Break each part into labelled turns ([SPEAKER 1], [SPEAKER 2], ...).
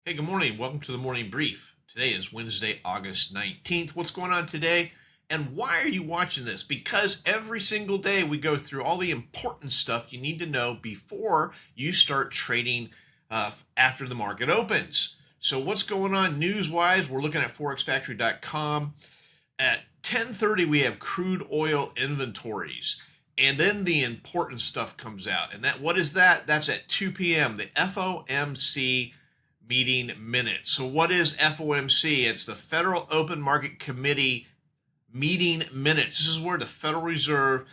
[SPEAKER 1] Hey, good morning. Welcome to the morning brief. Today is Wednesday, August 19th. What's going on today? And why are you watching this? Because every single day we go through all the important stuff you need to know before you start trading after the market opens. So what's going on news-wise? We're looking at forexfactory.com. At 10:30, we have crude oil inventories. And then the important stuff comes out. And what is that? That's at 2 p.m., the FOMC meeting minutes. So what is FOMC? It's the Federal Open Market Committee meeting minutes. This is where the Federal Reserve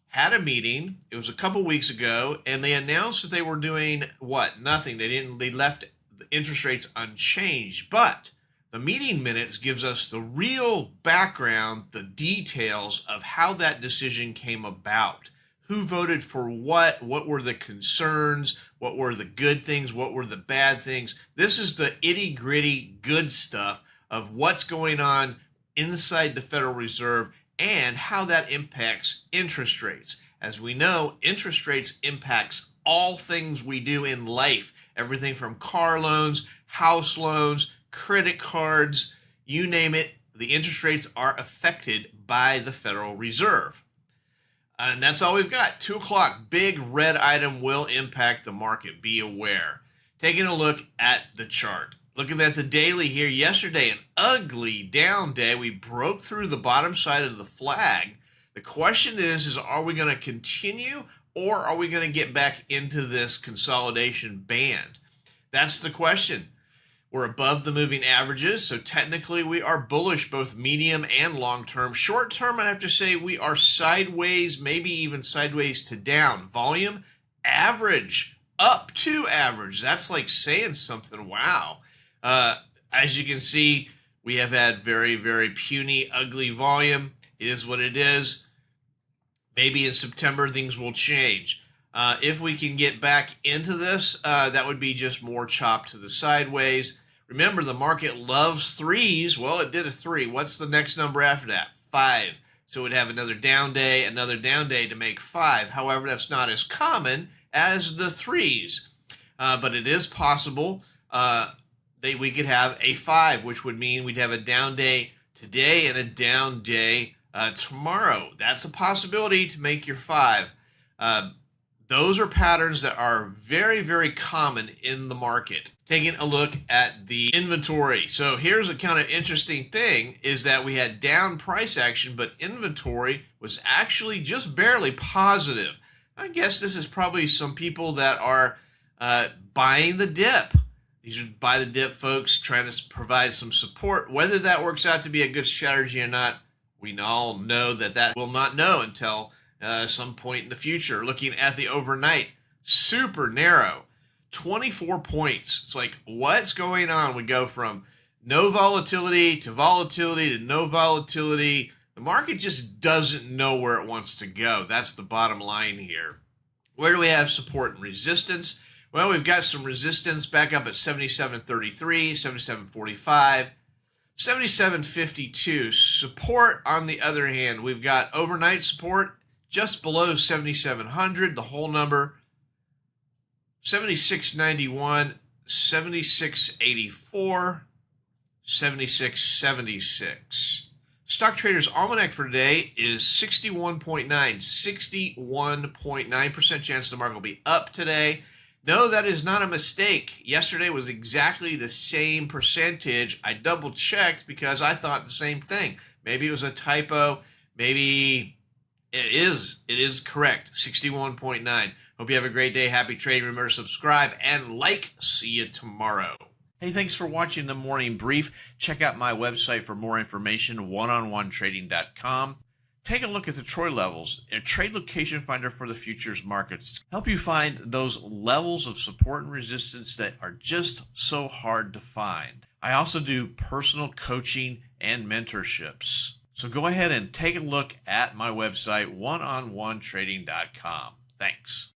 [SPEAKER 1] had a meeting. It was a couple weeks ago, and they announced that they were doing what? Nothing. They left the interest rates unchanged. But the meeting minutes gives us the real background, the details of how that decision came about. Who voted for what were the concerns, what were the good things, what were the bad things. This is the itty-gritty good stuff of what's going on inside the Federal Reserve and how that impacts interest rates. As we know, interest rates impacts all things we do in life, everything from car loans, house loans, credit cards, you name it, the interest rates are affected by the Federal Reserve. And that's all we've got. 2 o'clock, big red item will impact the market. Be aware. Taking a look at the chart. Looking at the daily here yesterday, an ugly down day. We broke through the bottom side of the flag. The question is are we going to continue or are we going to get back into this consolidation band? That's the question. We're above the moving averages, so technically we are bullish both medium and long term. Short term, I have to say we are sideways, maybe even sideways to down. Volume, average, up to average. That's like saying something. Wow. As you can see, we have had very, very puny, ugly volume. It is what it is. Maybe in September things will change. If we can get back into this, that would be just more chop to the sideways. Remember, the market loves threes. Well, it did a 3. What's the next number after that? 5. So it would have another down day to make 5. However, that's not as common as the 3s. But it is possible that we could have a 5, which would mean we'd have a down day today and a down day tomorrow. That's a possibility to make your 5. Those are patterns that are very, very common in the market. Taking a look at the inventory. So here's a kind of interesting thing is that we had down price action, but inventory was actually just barely positive. I guess this is probably some people that are buying the dip. These are buy the dip folks trying to provide some support. Whether that works out to be a good strategy or not, we all know that we'll not know until some point in the future. Looking at the overnight, super narrow, 24 points. It's like, what's going on? We go from no volatility to no volatility. The market just doesn't know where it wants to go. That's the bottom line here. Where do we have support and resistance? Well, we've got some resistance back up at 77.33, 77.45, 77.52. Support, on the other hand, we've got overnight support just below 7,700, the whole number, 76.91, 76.84, 76.76. Stock Trader's Almanac for today is 61.9, 61.9% chance the market will be up today. No, that is not a mistake. Yesterday was exactly the same percentage. I double checked because I thought the same thing. Maybe it was a typo. Maybe it is correct. 61.9. Hope you have a great day. Happy trading. Remember to subscribe and like. See you tomorrow. Hey, thanks for watching the morning brief. Check out my website for more information, oneononetrading.com. Take a look at the Troy levels, a trade location finder for the futures markets. Help you find those levels of support and resistance that are just so hard to find. I also do personal coaching and mentorships. So go ahead and take a look at my website, oneononetrading.com. Thanks.